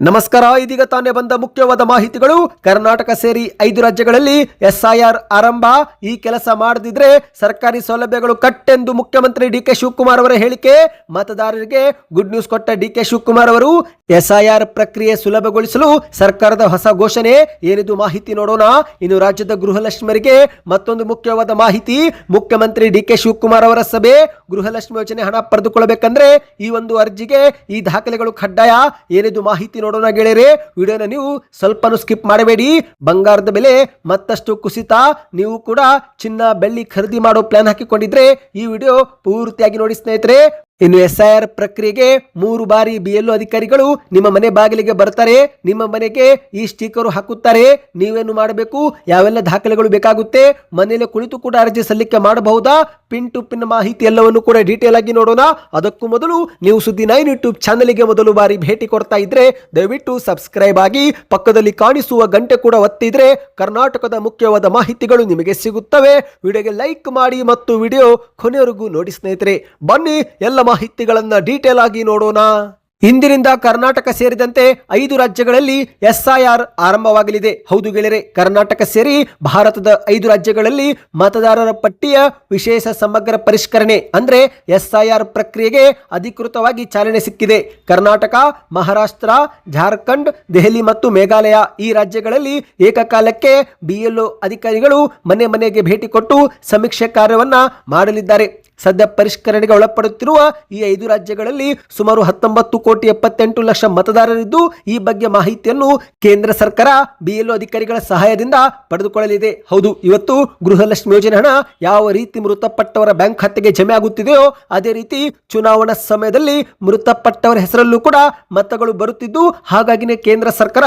ನಮಸ್ಕಾರ. ಇದೀಗ ತಾನೇ ಬಂದ ಮುಖ್ಯವಾದ ಮಾಹಿತಿಗಳು. ಕರ್ನಾಟಕ ಸೇರಿ 5 ರಾಜ್ಯಗಳಲ್ಲಿ SIR ಆರಂಭ. ಈ ಕೆಲಸ ಮಾಡದಿದ್ರೆ ಸರ್ಕಾರಿ ಸೌಲಭ್ಯಗಳು ಕಟ್ ಎಂದು ಮುಖ್ಯಮಂತ್ರಿ DK ಶಿವಕುಮಾರ್ ಅವರ ಹೇಳಿಕೆ. ಮತದಾರರಿಗೆ ಗುಡ್ ನ್ಯೂಸ್ ಕೊಟ್ಟ DK ಶಿವಕುಮಾರ್ ಅವರು SIR ಪ್ರಕ್ರಿಯೆ ಸುಲಭಗೊಳಿಸಲು ಸರ್ಕಾರದ ಹೊಸ ಘೋಷಣೆ. ಏನಿದು ಮಾಹಿತಿ ನೋಡೋಣ. ಇನ್ನು ರಾಜ್ಯದ ಗೃಹಲಕ್ಷ್ಮಿಯರಿಗೆ ಮತ್ತೊಂದು ಮುಖ್ಯವಾದ ಮಾಹಿತಿ. ಮುಖ್ಯಮಂತ್ರಿ DK ಶಿವಕುಮಾರ್ ಅವರ ಸಭೆ. ಗೃಹಲಕ್ಷ್ಮಿ ಯೋಜನೆ ಹಣ ಪಡೆದುಕೊಳ್ಳಬೇಕಂದ್ರೆ ಈ ಒಂದು ಅರ್ಜಿಗೆ ಈ ದಾಖಲೆಗಳು ಕಡ್ಡಾಯ. ಏನಿದು ಮಾಹಿತಿ ನೋಡೋಣ ಗೆಳೆಯರೆ. ವಿಡಿಯೋನ ನೀವು ಸ್ವಲ್ಪನೂ ಸ್ಕಿಪ್ ಮಾಡಬೇಡಿ. ಬಂಗಾರದ ಬೆಲೆ ಮತ್ತಷ್ಟು ಕುಸಿತ. ನೀವು ಕೂಡ ಚಿನ್ನ ಬೆಳ್ಳಿ ಖರೀದಿ ಮಾಡೋ ಪ್ಲಾನ್ ಹಾಕಿಕೊಂಡಿದ್ರೆ ಈ ವಿಡಿಯೋ ಪೂರ್ತಿಯಾಗಿ ನೋಡಿ ಸ್ನೇಹಿತರೆ. ಇನ್ನು SIR ಪ್ರಕ್ರಿಯೆಗೆ 3 ಬಾರಿ BLO ಅಧಿಕಾರಿಗಳು ನಿಮ್ಮ ಮನೆ ಬಾಗಿಲಿಗೆ ಬರ್ತಾರೆ. ನಿಮ್ಮ ಮನೆಗೆ ಈ ಸ್ಟಿಕರ್ ಹಾಕುತ್ತಾರೆ. ನೀವೇನು ಮಾಡಬೇಕು, ಯಾವೆಲ್ಲ ದಾಖಲೆಗಳು ಬೇಕಾಗುತ್ತೆ, ಮನೆಯಲ್ಲೇ ಕುಳಿತು ಕೂಡ ಅರ್ಜಿ ಸಲ್ಲಿಕೆ ಮಾಡಬಹುದಾ, ಪಿನ್ ಟು ಪಿನ್ ಮಾಹಿತಿ ಎಲ್ಲವನ್ನು ಕೂಡ ಡೀಟೇಲ್ ಆಗಿ ನೋಡೋಣ. ಅದಕ್ಕೂ ಮೊದಲು ನೀವು ಸುದ್ದಿ 9 ಯೂಟ್ಯೂಬ್ ಚಾನಲ್ಗೆ ಮೊದಲು ಬಾರಿ ಭೇಟಿ ಕೊಡ್ತಾ ಇದ್ರೆ ದಯವಿಟ್ಟು ಸಬ್ಸ್ಕ್ರೈಬ್ ಆಗಿ ಪಕ್ಕದಲ್ಲಿ ಕಾಣಿಸುವ ಗಂಟೆ ಕೂಡ ಒತ್ತಿದ್ರೆ ಕರ್ನಾಟಕದ ಮುಖ್ಯವಾದ ಮಾಹಿತಿಗಳು ನಿಮಗೆ ಸಿಗುತ್ತವೆ. ವಿಡಿಯೋಗೆ ಲೈಕ್ ಮಾಡಿ ಮತ್ತು ವಿಡಿಯೋ ಕೊನೆಯವರೆಗೂ ನೋಡಿ ಸ್ನೇಹಿತರೆ. ಬನ್ನಿ ಎಲ್ಲ ಮಾಹಿತಿಗಳನ್ನ ಡೀಟೇಲ್ ಆಗಿ ನೋಡೋಣ. ಇಂದಿನಿಂದ ಕರ್ನಾಟಕ ಸೇರಿದಂತೆ 5 ರಾಜ್ಯಗಳಲ್ಲಿ SIR ಆರಂಭವಾಗಲಿದೆ. ಹೌದು ಗೆಳೆಯರೆ, ಕರ್ನಾಟಕ ಸೇರಿ ಭಾರತದ 5 ರಾಜ್ಯಗಳಲ್ಲಿ ಮತದಾರರ ಪಟ್ಟಿಯ ವಿಶೇಷ ಸಮಗ್ರ ಪರಿಷ್ಕರಣೆ ಅಂದ್ರೆ SIR ಪ್ರಕ್ರಿಯೆಗೆ ಅಧಿಕೃತವಾಗಿ ಚಾಲನೆ ಸಿಕ್ಕಿದೆ. ಕರ್ನಾಟಕ, ಮಹಾರಾಷ್ಟ್ರ, ಜಾರ್ಖಂಡ್, ದೆಹಲಿ ಮತ್ತು ಮೇಘಾಲಯ ಈ ರಾಜ್ಯಗಳಲ್ಲಿ ಏಕಕಾಲಕ್ಕೆ BLO ಅಧಿಕಾರಿಗಳು ಮನೆ ಮನೆಗೆ ಭೇಟಿ ಕೊಟ್ಟು ಸಮೀಕ್ಷೆ ಕಾರ್ಯವನ್ನ ಮಾಡಲಿದ್ದಾರೆ. ಸದ್ಯ ಪರಿಷ್ಕರಣೆಗೆ ಒಳಪಡುತ್ತಿರುವ ಈ 5 ರಾಜ್ಯಗಳಲ್ಲಿ ಸುಮಾರು 19,78,00,000 ಮತದಾರರಿದ್ದು ಈ ಬಗ್ಗೆ ಮಾಹಿತಿಯನ್ನು ಕೇಂದ್ರ ಸರ್ಕಾರ BLO ಅಧಿಕಾರಿಗಳ ಸಹಾಯದಿಂದ ಪಡೆದುಕೊಳ್ಳಲಿದೆ. ಹೌದು, ಇವತ್ತು ಗೃಹಲಕ್ಷ್ಮಿ ಯೋಜನೆ ಹಣ ಯಾವ ರೀತಿ ಮೃತಪಟ್ಟವರ ಬ್ಯಾಂಕ್ ಖಾತೆಗೆ ಜಮೆ ಆಗುತ್ತಿದೆಯೋ ಅದೇ ರೀತಿ ಚುನಾವಣಾ ಸಮಯದಲ್ಲಿ ಮೃತಪಟ್ಟವರ ಹೆಸರಲ್ಲೂ ಕೂಡ ಮತಗಳು ಬರುತ್ತಿದ್ದು, ಹಾಗಾಗಿನೇ ಕೇಂದ್ರ ಸರ್ಕಾರ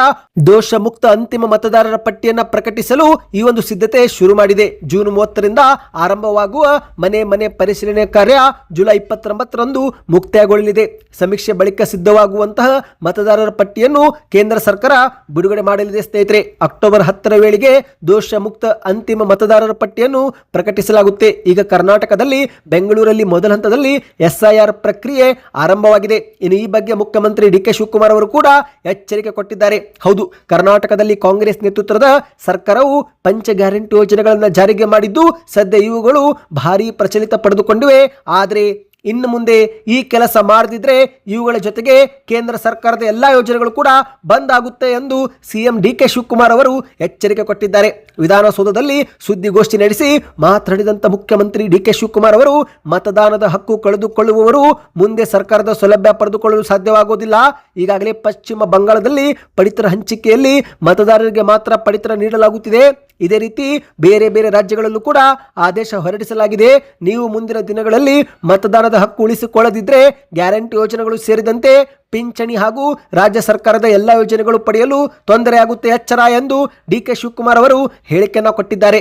ದೋಷ ಮುಕ್ತ ಅಂತಿಮ ಮತದಾರರ ಪಟ್ಟಿಯನ್ನ ಪ್ರಕಟಿಸಲು ಈ ಒಂದು ಸಿದ್ಧತೆ ಶುರು ಮಾಡಿದೆ. ಜೂನ್ 30ರಿಂದ ಆರಂಭವಾಗುವ ಮನೆ ಮನೆ ಪರಿಶೀಲನೆ ಕಾರ್ಯ ಜುಲೈ 29ರಂದು ಮುಕ್ತಾಯಗೊಳ್ಳಲಿದೆ. ಸಮೀಕ್ಷೆ ಬಳಿಕ ಸಿದ್ಧವಾಗುವಂತಹ ಮತದಾರರ ಪಟ್ಟಿಯನ್ನು ಕೇಂದ್ರ ಸರ್ಕಾರ ಬಿಡುಗಡೆ ಮಾಡಲಿದೆ ಸ್ನೇಹಿತರೆ. ಅಕ್ಟೋಬರ್ 10ರ ವೇಳೆಗೆ ದೋಷ ಮುಕ್ತ ಅಂತಿಮ ಮತದಾರರ ಪಟ್ಟಿಯನ್ನು ಪ್ರಕಟಿಸಲಾಗುತ್ತೆ. ಈಗ ಕರ್ನಾಟಕದಲ್ಲಿ ಬೆಂಗಳೂರಲ್ಲಿ ಮೊದಲ ಹಂತದಲ್ಲಿ SIR ಪ್ರಕ್ರಿಯೆ ಆರಂಭವಾಗಿದೆ. ಇನ್ನು ಈ ಬಗ್ಗೆ ಮುಖ್ಯಮಂತ್ರಿ DK ಶಿವಕುಮಾರ್ ಅವರು ಕೂಡ ಎಚ್ಚರಿಕೆ ಕೊಟ್ಟಿದ್ದಾರೆ. ಹೌದು, ಕರ್ನಾಟಕದಲ್ಲಿ ಕಾಂಗ್ರೆಸ್ ನೇತೃತ್ವದ ಸರ್ಕಾರವು ಪಂಚ ಗ್ಯಾರಂಟಿ ಯೋಜನೆಗಳನ್ನು ಜಾರಿಗೆ ಮಾಡಿದ್ದು ಸದ್ಯ ಇವುಗಳು ಭಾರಿ ಪ್ರಚಲಿತ ಪಡೆದುಕೊಂಡಿವೆ. ಆದರೆ ಇನ್ನು ಮುಂದೆ ಈ ಕೆಲಸ ಮಾಡದಿದ್ರೆ ಇವುಗಳ ಜೊತೆಗೆ ಕೇಂದ್ರ ಸರ್ಕಾರದ ಎಲ್ಲಾ ಯೋಜನೆಗಳು ಕೂಡ ಬಂದ್ ಆಗುತ್ತೆ ಎಂದು CM DK ಶಿವಕುಮಾರ್ ಅವರು ಎಚ್ಚರಿಕೆ ಕೊಟ್ಟಿದ್ದಾರೆ. ವಿಧಾನಸೌಧದಲ್ಲಿ ಸುದ್ದಿಗೋಷ್ಠಿ ನಡೆಸಿ ಮಾತನಾಡಿದಂತ ಮುಖ್ಯಮಂತ್ರಿ DK ಶಿವಕುಮಾರ್ ಅವರು ಮತದಾನದ ಹಕ್ಕು ಕಳೆದುಕೊಳ್ಳುವವರು ಮುಂದೆ ಸರ್ಕಾರದ ಸೌಲಭ್ಯ ಪಡೆದುಕೊಳ್ಳಲು ಸಾಧ್ಯವಾಗುವುದಿಲ್ಲ. ಈಗಾಗಲೇ ಪಶ್ಚಿಮ ಬಂಗಾಳದಲ್ಲಿ ಪಡಿತರ ಹಂಚಿಕೆಯಲ್ಲಿ ಮತದಾರರಿಗೆ ಮಾತ್ರ ಪಡಿತರ ನೀಡಲಾಗುತ್ತಿದೆ. ಇದೇ ರೀತಿ ಬೇರೆ ಬೇರೆ ರಾಜ್ಯಗಳಲ್ಲೂ ಕೂಡ ಆದೇಶ ಹೊರಡಿಸಲಾಗಿದೆ. ನೀವು ಮುಂದಿನ ದಿನಗಳಲ್ಲಿ ಮತದಾನದ ಹಕ್ಕು ಉಳಿಸಿಕೊಳ್ಳದಿದ್ರೆ ಗ್ಯಾರಂಟಿ ಯೋಜನೆಗಳು ಸೇರಿದಂತೆ ಪಿಂಚಣಿ ಹಾಗೂ ರಾಜ್ಯ ಸರ್ಕಾರದ ಎಲ್ಲ ಯೋಜನೆಗಳು ಪಡೆಯಲು ತೊಂದರೆಯಾಗುತ್ತೆ, ಎಚ್ಚರ ಎಂದು DK ಶಿವಕುಮಾರ್ ಅವರು ಹೇಳಿಕೆಯನ್ನು ಕೊಟ್ಟಿದ್ದಾರೆ.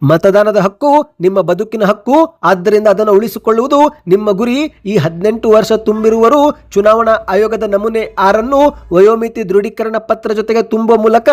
ಮತದಾನದ ಹಕ್ಕು ನಿಮ್ಮ ಬದುಕಿನ ಹಕ್ಕು, ಆದ್ದರಿಂದ ಅದನ್ನು ಉಳಿಸಿಕೊಳ್ಳುವುದು ನಿಮ್ಮ ಗುರಿ. ಈ 18 ವರ್ಷ ತುಂಬಿರುವರು ಚುನಾವಣಾ ಆಯೋಗದ ನಮೂನೆ 6 ವಯೋಮಿತಿ ದೃಢೀಕರಣ ಪತ್ರ ಜೊತೆಗೆ ತುಂಬುವ ಮೂಲಕ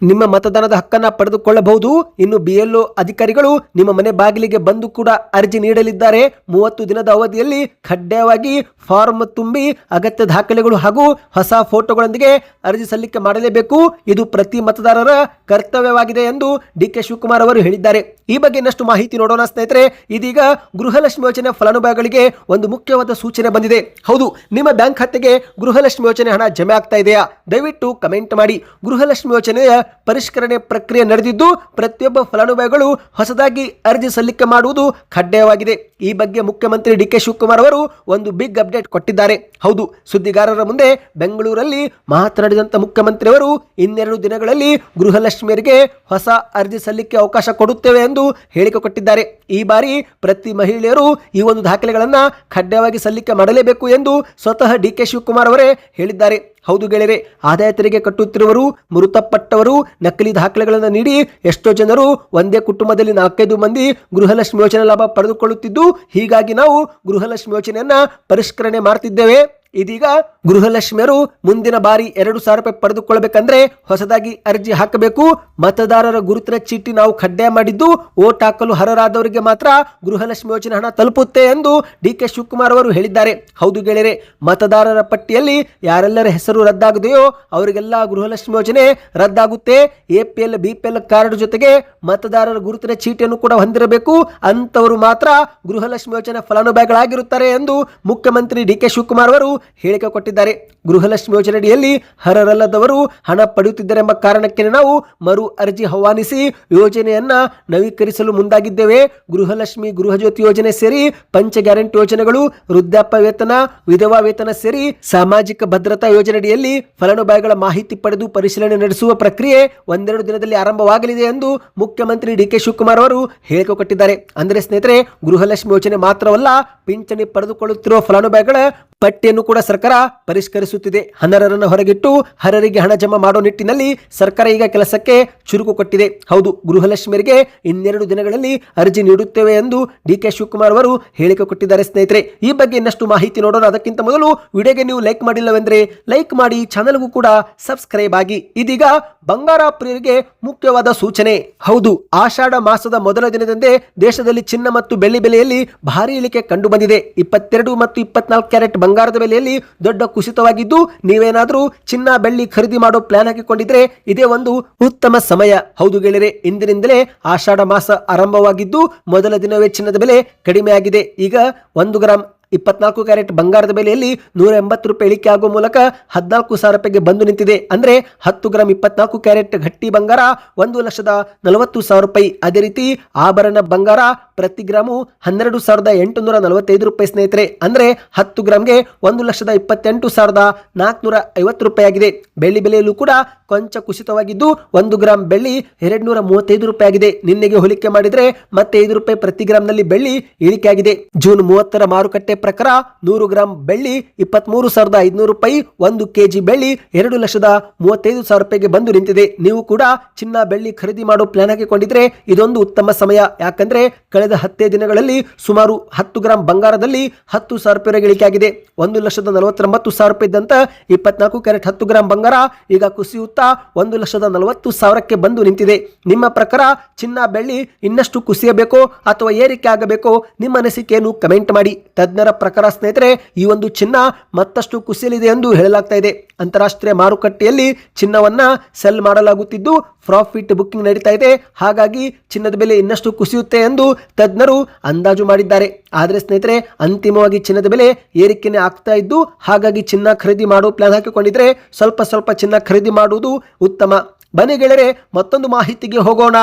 ನಿಮ್ಮ ಮತದಾನದ ಹಕ್ಕನ್ನ ಪಡೆದುಕೊಳ್ಳಬಹುದು. ಇನ್ನು BLO ಅಧಿಕಾರಿಗಳು ನಿಮ್ಮ ಮನೆ ಬಾಗಿಲಿಗೆ ಬಂದು ಕೂಡ ಅರ್ಜಿ ನೀಡಲಿದ್ದಾರೆ. 30 ದಿನದ ಅವಧಿಯಲ್ಲಿ ಕಡ್ಡಾಯವಾಗಿ ಫಾರ್ಮ್ ತುಂಬಿ ಅಗತ್ಯ ದಾಖಲೆಗಳು ಹಾಗೂ ಹೊಸ ಫೋಟೋಗಳೊಂದಿಗೆ ಅರ್ಜಿ ಸಲ್ಲಿಕೆ ಮಾಡಲೇಬೇಕು. ಇದು ಪ್ರತಿ ಮತದಾರರ ಕರ್ತವ್ಯವಾಗಿದೆ ಎಂದು DK ಶಿವಕುಮಾರ್ ಅವರು ಹೇಳಿದ್ದಾರೆ. ಈ ಬಗ್ಗೆ ಇನ್ನಷ್ಟು ಮಾಹಿತಿ ನೋಡೋಣ ಸ್ನೇಹಿತರೆ. ಇದೀಗ ಗೃಹಲಕ್ಷ್ಮಿ ಯೋಜನೆ ಫಲಾನುಭವಿಗಳಿಗೆ ಒಂದು ಮುಖ್ಯವಾದ ಸೂಚನೆ ಬಂದಿದೆ. ಹೌದು, ನಿಮ್ಮ ಬ್ಯಾಂಕ್ ಖಾತೆಗೆ ಗೃಹಲಕ್ಷ್ಮಿ ಯೋಜನೆ ಹಣ ಜಮೆ ಆಗ್ತಾ ಇದೆಯಾ? ದಯವಿಟ್ಟು ಕಮೆಂಟ್ ಮಾಡಿ. ಗೃಹಲಕ್ಷ್ಮಿ ಯೋಜನೆಯ ಪರಿಷ್ಕರಣೆ ಪ್ರಕ್ರಿಯೆ ನಡೆದಿದ್ದು ಪ್ರತಿಯೊಬ್ಬ ಫಲಾನುಭವಿಗಳು ಹೊಸದಾಗಿ ಅರ್ಜಿ ಸಲ್ಲಿಕೆ ಮಾಡುವುದು ಕಡ್ಡಾಯವಾಗಿದೆ. ಈ ಬಗ್ಗೆ ಮುಖ್ಯಮಂತ್ರಿ DK ಶಿವಕುಮಾರ್ ಅವರು ಒಂದು ಬಿಗ್ ಅಪ್ಡೇಟ್ ಕೊಟ್ಟಿದ್ದಾರೆ. ಹೌದು, ಸುದ್ದಿಗಾರರ ಮುಂದೆ ಬೆಂಗಳೂರಲ್ಲಿ ಮಾತನಾಡಿದಂತ ಮುಖ್ಯಮಂತ್ರಿ ಅವರು ಇನ್ನೆರಡು ದಿನಗಳಲ್ಲಿ ಗೃಹಲಕ್ಷ್ಮಿಯರಿಗೆ ಹೊಸ ಅರ್ಜಿ ಸಲ್ಲಿಕೆ ಅವಕಾಶ ಕೊಡುತ್ತೇವೆ ಎಂದು ಹೇಳಿಕೆ ಕೊಟ್ಟಿದ್ದಾರೆ. ಈ ಬಾರಿ ಪ್ರತಿ ಮಹಿಳೆಯರು ಈ ಒಂದು ದಾಖಲೆಗಳನ್ನ ಕಡ್ಡಾಯವಾಗಿ ಸಲ್ಲಿಕೆ ಮಾಡಲೇಬೇಕು ಎಂದು ಸ್ವತಃ DK ಶಿವಕುಮಾರ್ ಅವರೇ ಹೇಳಿದ್ದಾರೆ. ಹೌದು ಗೆಳೆಯರೆ, ಆದಾಯ ತೆರಿಗೆ ಕಟ್ಟುತ್ತಿರುವರು, ಮೃತಪಟ್ಟವರು ನಕಲಿ ದಾಖಲೆಗಳನ್ನು ನೀಡಿ ಎಷ್ಟೋ ಜನರು ಒಂದೇ ಕುಟುಂಬದಲ್ಲಿ 4-5 ಮಂದಿ ಗೃಹಲಕ್ಷ್ಮಿ ಯೋಜನೆ ಲಾಭ ಪಡೆದುಕೊಳ್ಳುತ್ತಿದ್ದು, ಹೀಗಾಗಿ ನಾವು ಗೃಹಲಕ್ಷ್ಮಿ ಯೋಜನೆಯನ್ನ ಪರಿಷ್ಕರಣೆ ಮಾಡ್ತಿದ್ದೇವೆ. ಇದೀಗ ಗೃಹಲಕ್ಷ್ಮಿಯರು ಮುಂದಿನ ಬಾರಿ 2,000 ರೂಪಾಯಿ ಪಡೆದುಕೊಳ್ಳಬೇಕಂದ್ರೆ ಹೊಸದಾಗಿ ಅರ್ಜಿ ಹಾಕಬೇಕು. ಮತದಾರರ ಗುರುತಿನ ಚೀಟಿ ನಾವು ಕಡ್ಡಾಯ ಮಾಡಿದ್ದು ವೋಟ್ ಹಾಕಲು ಅರ್ಹರಾದವರಿಗೆ ಮಾತ್ರ ಗೃಹಲಕ್ಷ್ಮಿ ಯೋಜನೆ ಹಣ ತಲುಪುತ್ತೆ ಎಂದು ಡಿಕೆ ಶಿವಕುಮಾರ್ ಅವರು ಹೇಳಿದ್ದಾರೆ. ಹೌದು ಗೆಳೆಯರೆ, ಮತದಾರರ ಪಟ್ಟಿಯಲ್ಲಿ ಯಾರೆಲ್ಲರ ಹೆಸರು ರದ್ದಾಗಿದೆಯೋ ಅವರಿಗೆಲ್ಲ ಗೃಹಲಕ್ಷ್ಮಿ ಯೋಜನೆ ರದ್ದಾಗುತ್ತೆ. APL BPL ಕಾರ್ಡ್ ಜೊತೆಗೆ ಮತದಾರರ ಗುರುತಿನ ಚೀಟಿಯನ್ನು ಕೂಡ ಹೊಂದಿರಬೇಕು. ಅಂತವರು ಮಾತ್ರ ಗೃಹಲಕ್ಷ್ಮಿ ಯೋಜನೆ ಫಲಾನುಭವಿಗಳಾಗಿರುತ್ತಾರೆ ಎಂದು ಮುಖ್ಯಮಂತ್ರಿ ಡಿಕೆ ಶಿವಕುಮಾರ್ ಅವರು ಹೇಳಿಕೆ ಕೊಟ್ಟಿದ್ದಾರೆ. ಗೃಹಲಕ್ಷ್ಮಿ ಯೋಜನೆಯಡಿಯಲ್ಲಿ ಅರ್ಹರಲ್ಲದವರು ಹಣ ಪಡೆಯುತ್ತಿದ್ದಾರೆ ಎಂಬ ಕಾರಣಕ್ಕೆ ನಾವು ಮರು ಅರ್ಜಿ ಆಹ್ವಾನಿಸಿ ಯೋಜನೆಯನ್ನ ನವೀಕರಿಸಲು ಮುಂದಾಗಿದ್ದೇವೆ. ಗೃಹಲಕ್ಷ್ಮಿ, ಗೃಹಜ್ಯೋತಿ ಯೋಜನೆ ಸೇರಿ ಪಂಚ ಗ್ಯಾರಂಟಿ ಯೋಜನೆಗಳು, ವೃದ್ಧಾಪ್ಯ ವೇತನ, ವಿಧವಾ ವೇತನ ಸೇರಿ ಸಾಮಾಜಿಕ ಭದ್ರತಾ ಯೋಜನೆಯಡಿಯಲ್ಲಿ ಫಲಾನುಭವಿಗಳ ಮಾಹಿತಿ ಪಡೆದು ಪರಿಶೀಲನೆ ನಡೆಸುವ ಪ್ರಕ್ರಿಯೆ 1-2 ದಿನದಲ್ಲಿ ಆರಂಭವಾಗಲಿದೆ ಎಂದು ಮುಖ್ಯಮಂತ್ರಿ ಡಿಕೆ ಶಿವಕುಮಾರ್ ಅವರು ಹೇಳಿಕೆ ಕೊಟ್ಟಿದ್ದಾರೆ. ಅಂದ್ರೆ ಸ್ನೇಹಿತರೆ, ಗೃಹಲಕ್ಷ್ಮಿ ಯೋಜನೆ ಮಾತ್ರವಲ್ಲ, ಪಿಂಚಣಿ ಪಡೆದುಕೊಳ್ಳುತ್ತಿರುವ ಫಲಾನುಭವಿಗಳ ಪಟ್ಟಿಯನ್ನು ಕೂಡ ಸರ್ಕಾರ ಪರಿಷ್ಕರಿಸುತ್ತಿದೆ. ಅನರ್ಹರನ್ನು ಹೊರಗಿಟ್ಟು ಅರ್ಹರಿಗೆ ಹಣ ಜಮಾ ಮಾಡುವ ನಿಟ್ಟಿನಲ್ಲಿ ಸರ್ಕಾರ ಈಗ ಕೆಲಸಕ್ಕೆ ಚುರುಕು ಕೊಟ್ಟಿದೆ. ಹೌದು, ಗೃಹಲಕ್ಷ್ಮಿಯರಿಗೆ 2 ದಿನಗಳಲ್ಲಿ ಅರ್ಜಿ ನೀಡುತ್ತೇವೆ ಎಂದು ಡಿಕೆ ಶಿವಕುಮಾರ್ ಅವರು ಹೇಳಿಕೆ ಕೊಟ್ಟಿದ್ದಾರೆ. ಸ್ನೇಹಿತರೆ, ಈ ಬಗ್ಗೆ ಇನ್ನಷ್ಟು ಮಾಹಿತಿ ನೋಡೋಣ. ಅದಕ್ಕಿಂತ ಮೊದಲು ವಿಡಿಯೋಗೆ ನೀವು ಲೈಕ್ ಮಾಡಿಲ್ಲವೆಂದ್ರೆ ಲೈಕ್ ಮಾಡಿ, ಚಾನೆಲ್ಗೂ ಕೂಡ ಸಬ್ಸ್ಕ್ರೈಬ್ ಆಗಿ. ಇದೀಗ ಬಂಗಾರ ಪ್ರಿಯರಿಗೆ ಮುಖ್ಯವಾದ ಸೂಚನೆ. ಹೌದು, ಆಷಾಢ ಮಾಸದ ಮೊದಲ ದಿನದಂದೇ ದೇಶದಲ್ಲಿ ಚಿನ್ನ ಮತ್ತು ಬೆಳ್ಳಿ ಬೆಲೆಯಲ್ಲಿ ಭಾರಿ ಇಳಿಕೆ ಕಂಡು ಬಂದಿದೆ. 22 ಮತ್ತು 24 ಕ್ಯಾರೆಟ್ ಬಂಗಾರದ ಬೆಲೆಯಲ್ಲಿ ದೊಡ್ಡ ಕುಸಿತವಾಗಿದ್ದು, ನೀವೇನಾದ್ರೂ ಚಿನ್ನ ಬೆಳ್ಳಿ ಖರೀದಿ ಮಾಡೋ ಪ್ಲಾನ್ ಹಾಕಿಕೊಂಡಿದ್ರೆ ಇದೇ ಒಂದು ಉತ್ತಮ ಸಮಯ. ಹೌದು ಗೆಳೆಯರೆ, ಇಂದಿನಿಂದಲೇ ಆಷಾಢ ಮಾಸ ಆರಂಭವಾಗಿದ್ದು ಮೊದಲ ದಿನವೇ ಚಿನ್ನದ ಬೆಲೆ ಕಡಿಮೆ ಆಗಿದೆ. ಈಗ 1 ಗ್ರಾಂ 24 ಕ್ಯಾರೆಟ್ ಬಂಗಾರದ ಬೆಲೆಯಲ್ಲಿ 180 ರೂಪಾಯಿ ಇಳಿಕೆ ಆಗುವ ಮೂಲಕ 14,000 ರೂಪಾಯಿಗೆ ಬಂದು ನಿಂತಿದೆ. ಅಂದ್ರೆ 10 ಗ್ರಾಂ 24 ಕ್ಯಾರೆಟ್ ಗಟ್ಟಿ ಬಂಗಾರ 1,40,000 ರೂಪಾಯಿ. ಅದೇ ರೀತಿ ಆಭರಣ ಬಂಗಾರ ಪ್ರತಿ ಗ್ರಾಮು 12,845 ರೂಪಾಯಿ ಸ್ನೇಹಿತರೆ. ಅಂದ್ರೆ 10 ಗ್ರಾಮ್ಗೆ 1,28,450 ರೂಪಾಯಿ ಆಗಿದೆ. ಬೆಳ್ಳಿ ಬೆಲೆಯಲ್ಲೂ ಕೂಡ ಕೊಂಚ ಕುಸಿತವಾಗಿದ್ದು 1 ಗ್ರಾಂ ಬೆಳ್ಳಿ 235 ರೂಪಾಯಿ ಆಗಿದೆ. ನಿನ್ನೆಗೆ ಹೋಲಿಕೆ ಮಾಡಿದ್ರೆ ಮತ್ತೆ 5 ರೂಪಾಯಿ ಪ್ರತಿ ಗ್ರಾಮ್ನಲ್ಲಿ ಬೆಳ್ಳಿ ಇಳಿಕೆ ಆಗಿದೆ. ಜೂನ್ 30ರ ಮಾರುಕಟ್ಟೆ ಪ್ರಕಾರ 100 ಗ್ರಾಂ ಬೆಳ್ಳಿ 23,500 ರೂಪಾಯಿ, 1 ಕೆಜಿ ಬೆಳ್ಳಿ 2,35,000 ರೂಪಾಯಿಗೆ ಬಂದು ನಿಂತಿದೆ. ನೀವು ಕೂಡ ಚಿನ್ನ ಬೆಳ್ಳಿ ಖರೀದಿ ಮಾಡೋ ಪ್ಲಾನ್ ಹಾಕಿಕೊಂಡಿದ್ರೆ ಇದೊಂದು ಉತ್ತಮ ಸಮಯ. ಯಾಕಂದ್ರೆ ಕಳೆದ 10 ದಿನಗಳಲ್ಲಿ ಸುಮಾರು 10 ಗ್ರಾಂ ಬಂಗಾರದಲ್ಲಿ 10,000 ರೂಪಾಯಿ ಇಳಿಕೆ ಆಗಿದೆ. 1,49,000 ರೂಪಾಯಿ ಇದ್ದಂತ 24 ಕ್ಯಾರೆಟ್ 10 ಗ್ರಾಂ ಬಂಗಾರ ಈಗ ಕುಸಿಯುತ್ತಾ 1,40,000ಕ್ಕೆ ಬಂದು ನಿಂತಿದೆ. ನಿಮ್ಮ ಪ್ರಕಾರ ಚಿನ್ನ ಬೆಳ್ಳಿ ಇನ್ನಷ್ಟು ಕುಸಿಯಬೇಕೋ ಅಥವಾ ಏರಿಕೆ ಆಗಬೇಕೋ? ನಿಮ್ಮ ಅನಿಸಿಕೆಯನ್ನು ಕಮೆಂಟ್ ಮಾಡಿ. ತಜ್ಞರ ಪ್ರಕಾರ ಸ್ನೇಹಿತರೆ, ಈ ಒಂದು ಚಿನ್ನ ಮತ್ತಷ್ಟು ಕುಸಿಯಲಿದೆ ಎಂದು ಹೇಳಲಾಗ್ತಾ ಇದೆ. ಅಂತಾರಾಷ್ಟ್ರೀಯ ಮಾರುಕಟ್ಟೆಯಲ್ಲಿ ಚಿನ್ನವನ್ನ ಸೆಲ್ ಮಾಡಲಾಗುತ್ತಿದ್ದು ಪ್ರಾಫಿಟ್ ಬುಕ್ಕಿಂಗ್ ನಡೀತಾ ಇದೆ. ಹಾಗಾಗಿ ಚಿನ್ನದ ಬೆಲೆ ಇನ್ನಷ್ಟು ಕುಸಿಯುತ್ತೆ ಎಂದು ತಜ್ಞರು ಅಂದಾಜು ಮಾಡಿದ್ದಾರೆ. ಆದರೆ ಸ್ನೇಹಿತರೆ, ಅಂತಿಮವಾಗಿ ಚಿನ್ನದ ಬೆಲೆ ಏರಿಕೆನೇ ಆಗ್ತಾ ಇದ್ದು, ಹಾಗಾಗಿ ಚಿನ್ನ ಖರೀದಿ ಮಾಡೋ ಪ್ಲಾನ್ ಹಾಕಿಕೊಂಡಿದ್ರೆ ಸ್ವಲ್ಪ ಚಿನ್ನ ಖರೀದಿ ಮಾಡುವುದು ಉತ್ತಮ. ಬನ್ನಿ ಗೆಳೆಯರೆ, ಮತ್ತೊಂದು ಮಾಹಿತಿಗೆ ಹೋಗೋಣ.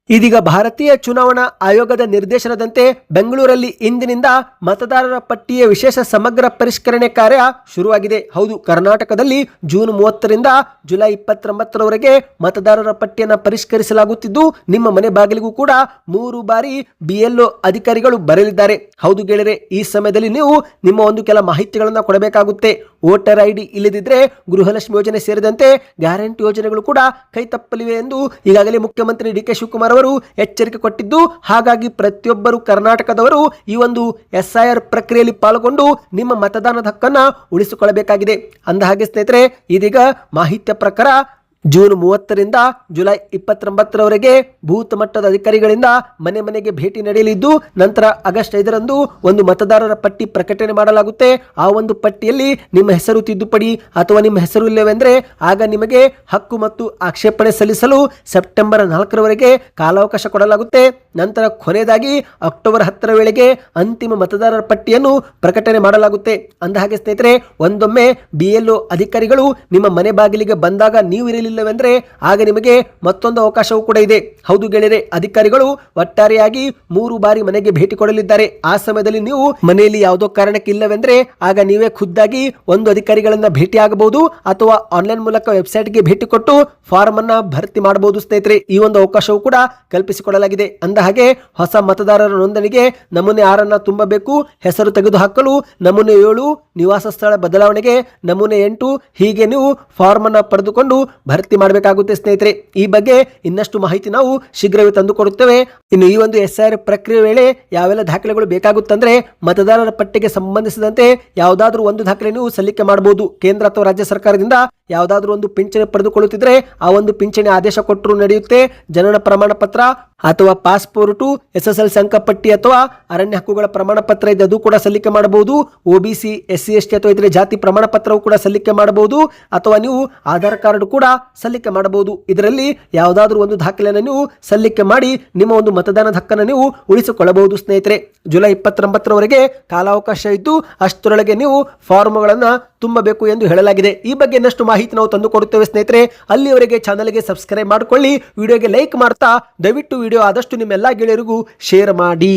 ಇದೀಗ ಭಾರತೀಯ ಚುನಾವಣಾ ಆಯೋಗದ ನಿರ್ದೇಶನದಂತೆ ಬೆಂಗಳೂರಲ್ಲಿ ಇಂದಿನಿಂದ ಮತದಾರರ ಪಟ್ಟಿಯ ವಿಶೇಷ ಸಮಗ್ರ ಪರಿಷ್ಕರಣೆ ಕಾರ್ಯ ಶುರುವಾಗಿದೆ. ಹೌದು, ಕರ್ನಾಟಕದಲ್ಲಿ ಜೂನ್ 30ರಿಂದ ಜುಲೈ 29ರವರೆಗೆ ಮತದಾರರ ಪಟ್ಟಿಯನ್ನು ಪರಿಷ್ಕರಿಸಲಾಗುತ್ತಿದ್ದು, ನಿಮ್ಮ ಮನೆ ಬಾಗಿಲಿಗೂ ಕೂಡ 3 ಬಾರಿ BLO ಅಧಿಕಾರಿಗಳು ಬರಲಿದ್ದಾರೆ. ಹೌದು ಗೆಳೆಯರೆ, ಈ ಸಮಯದಲ್ಲಿ ನೀವು ನಿಮ್ಮ ಒಂದು ಕೆಲ ಮಾಹಿತಿಗಳನ್ನು ಕೊಡಬೇಕಾಗುತ್ತೆ. ವೋಟರ್ ID ಇಲ್ಲದಿದ್ರೆ ಗೃಹಲಕ್ಷ್ಮಿ ಯೋಜನೆ ಸೇರಿದಂತೆ ಗ್ಯಾರಂಟಿ ಯೋಜನೆಗಳು ಕೂಡ ಕೈ ತಪ್ಪಲಿವೆ ಎಂದು ಈಗಾಗಲೇ ಮುಖ್ಯಮಂತ್ರಿ ಡಿಕೆ ಶಿವಕುಮಾರ್ ಅವರು ಎಚ್ಚರಿಕೆ ಕೊಟ್ಟಿದ್ದು, ಹಾಗಾಗಿ ಪ್ರತಿಯೊಬ್ಬರು ಕರ್ನಾಟಕದವರು ಈ ಒಂದು SIR ಪ್ರಕ್ರಿಯೆಯಲ್ಲಿ ಪಾಲ್ಗೊಂಡು ನಿಮ್ಮ ಮತದಾನದ ಹಕ್ಕನ್ನು ಉಳಿಸಿಕೊಳ್ಳಬೇಕಾಗಿದೆ. ಅಂದಹಾಗೆ ಸ್ನೇಹಿತರೆ, ಇದೀಗ ಮಾಹಿತಿಯ ಪ್ರಕಾರ ಜೂನ್ 30ರಿಂದ ಜುಲೈ 29ರವರೆಗೆ ಬೂತ್ ಮಟ್ಟದ ಅಧಿಕಾರಿಗಳಿಂದ ಮನೆ ಮನೆಗೆ ಭೇಟಿ ನಡೆಯಲಿದ್ದು, ನಂತರ ಆಗಸ್ಟ್ 5ರಂದು ಒಂದು ಮತದಾರರ ಪಟ್ಟಿ ಪ್ರಕಟಣೆ ಮಾಡಲಾಗುತ್ತೆ. ಆ ಒಂದು ಪಟ್ಟಿಯಲ್ಲಿ ನಿಮ್ಮ ಹೆಸರು ತಿದ್ದುಪಡಿ ಅಥವಾ ನಿಮ್ಮ ಹೆಸರು ಇಲ್ಲವೆಂದರೆ ಆಗ ನಿಮಗೆ ಹಕ್ಕು ಮತ್ತು ಆಕ್ಷೇಪಣೆ ಸಲ್ಲಿಸಲು ಸೆಪ್ಟೆಂಬರ್ 4ರವರೆಗೆ ಕಾಲಾವಕಾಶ ಕೊಡಲಾಗುತ್ತೆ. ನಂತರ ಕೊನೆಯದಾಗಿ ಅಕ್ಟೋಬರ್ 10ರ ವೇಳೆಗೆ ಅಂತಿಮ ಮತದಾರರ ಪಟ್ಟಿಯನ್ನು ಪ್ರಕಟಣೆ ಮಾಡಲಾಗುತ್ತೆ. ಅಂದಹಾಗೆ ಸ್ನೇಹಿತರೆ, ಒಂದೊಮ್ಮೆ BLO ಅಧಿಕಾರಿಗಳು ನಿಮ್ಮ ಮನೆ ಬಾಗಿಲಿಗೆ ಬಂದಾಗ ನೀವು ಇಲ್ಲವೆಂದ್ರೆ ಆಗ ನಿಮಗೆ ಮತ್ತೊಂದು ಅವಕಾಶವೂ ಕೂಡ ಇದೆ. ಹೌದು ಗೆಳೆಯರೆ, ಅಧಿಕಾರಿಗಳು ಒಟ್ಟಾರೆಯಾಗಿ 3 ಬಾರಿ ಮನೆಗೆ ಭೇಟಿ ಕೊಡಲಿದ್ದಾರೆ. ಆ ಸಮಯದಲ್ಲಿ ನೀವು ಮನೆಯಲ್ಲಿ ಯಾವುದೋ ಕಾರಣಕ್ಕೆ ಇಲ್ಲವೆಂದ್ರೆ ಆಗ ನೀವೇ ಖುದ್ದಾಗಿ ಒಂದು ಅಧಿಕಾರಿಗಳನ್ನ ಭೇಟಿ ಆಗಬಹುದು ಅಥವಾ ಆನ್ಲೈನ್ ಮೂಲಕ ವೆಬ್ಸೈಟ್ಗೆ ಭೇಟಿ ಕೊಟ್ಟು ಫಾರ್ಮ್ ಅನ್ನ ಭರ್ತಿ ಮಾಡಬಹುದು. ಸ್ನೇಹಿತರೆ, ಈ ಒಂದು ಅವಕಾಶವು ಕೂಡ ಕಲ್ಪಿಸಿಕೊಡಲಾಗಿದೆ. ಅಂದಹಾಗೆ ಹೊಸ ಮತದಾರರ ನೋಂದಣಿಗೆ ನಮೂನೆ 6 ತುಂಬಬೇಕು. ಹೆಸರು ತೆಗೆದುಹಾಕಲು ನಮೂನೆ 7, ನಿವಾಸ ಸ್ಥಳ ಬದಲಾವಣೆಗೆ ನಮೂನೆ 8, ಹೀಗೆ ನೀವು ಫಾರ್ಮ್ ಅನ್ನ ಪಡೆದುಕೊಂಡು ಭರ್ತಿ ಮಾಡಬೇಕಾಗುತ್ತೆ ಸ್ನೇಹಿತರೆ. ಈ ಬಗ್ಗೆ ಇನ್ನಷ್ಟು ಮಾಹಿತಿ ನಾವು ಶೀಘ್ರವೇ ತಂದುಕೊಡುತ್ತೇವೆ. ಇನ್ನು ಈ ಒಂದು SIR ಪ್ರಕ್ರಿಯೆ ವೇಳೆ ಯಾವೆಲ್ಲ ದಾಖಲೆಗಳು ಬೇಕಾಗುತ್ತಂದ್ರೆ ಮತದಾರರ ಪಟ್ಟಿಗೆ ಸಂಬಂಧಿಸಿದಂತೆ ಯಾವುದಾದ್ರೂ ಒಂದು ದಾಖಲೆ ನೀವು ಸಲ್ಲಿಕೆ ಮಾಡಬಹುದು. ಕೇಂದ್ರ ಅಥವಾ ರಾಜ್ಯ ಸರ್ಕಾರದಿಂದ ಯಾವುದಾದ್ರೂ ಒಂದು ಪಿಂಚಣಿ ಪಡೆದುಕೊಳ್ಳುತ್ತಿದ್ರೆ ಆ ಒಂದು ಪಿಂಚಣಿ ಆದೇಶ ಕೊಟ್ಟರು ನಡೆಯುತ್ತೆ. ಜನನ ಪ್ರಮಾಣ ಪತ್ರ ಅಥವಾ ಪಾಸ್ಪೋರ್ಟು, SSLC ಅಂಕಪಟ್ಟಿ ಅಥವಾ ಅರಣ್ಯ ಹಕ್ಕುಗಳ ಪ್ರಮಾಣ ಪತ್ರ ಇದೆ, ಅದು ಕೂಡ ಸಲ್ಲಿಕೆ ಮಾಡಬಹುದು. OBC SC ST ಅಥವಾ ಇದ್ರೆ ಜಾತಿ ಪ್ರಮಾಣ ಪತ್ರವು ಕೂಡ ಸಲ್ಲಿಕೆ ಮಾಡಬಹುದು. ಅಥವಾ ನೀವು ಆಧಾರ್ ಕಾರ್ಡ್ ಕೂಡ ಸಲ್ಲಿಕೆ ಮಾಡಬಹುದು. ಇದರಲ್ಲಿ ಯಾವುದಾದ್ರೂ ಒಂದು ದಾಖಲೆಯನ್ನು ನೀವು ಸಲ್ಲಿಕೆ ಮಾಡಿ ನಿಮ್ಮ ಒಂದು ಮತದಾನದ ಹಕ್ಕನ್ನು ನೀವು ಉಳಿಸಿಕೊಳ್ಳಬಹುದು ಸ್ನೇಹಿತರೆ. ಜುಲೈ 29ರವರೆಗೆ ಕಾಲಾವಕಾಶ ಇದ್ದು ಅಷ್ಟರೊಳಗೆ ನೀವು ಫಾರ್ಮ್ಗಳನ್ನು ತುಂಬಬೇಕು ಎಂದು ಹೇಳಲಾಗಿದೆ. ಈ ಬಗ್ಗೆ ಇನ್ನಷ್ಟು ಮಾಹಿತಿ ನಾವು ತಂದು ಕೊಡುತ್ತೇವೆ ಸ್ನೇಹಿತರೆ. ಅಲ್ಲಿಯವರೆಗೆ ಚಾನಲ್ಗೆ ಸಬ್ಸ್ಕ್ರೈಬ್ ಮಾಡಿಕೊಳ್ಳಿ, ವಿಡಿಯೋಗೆ ಲೈಕ್ ಮಾಡ್ತಾ ದಯವಿಟ್ಟು ವಿಡಿಯೋ ಆದಷ್ಟು ನಿಮ್ಮೆಲ್ಲ ಗೆಳೆಯರಿಗೂ ಶೇರ್ ಮಾಡಿ.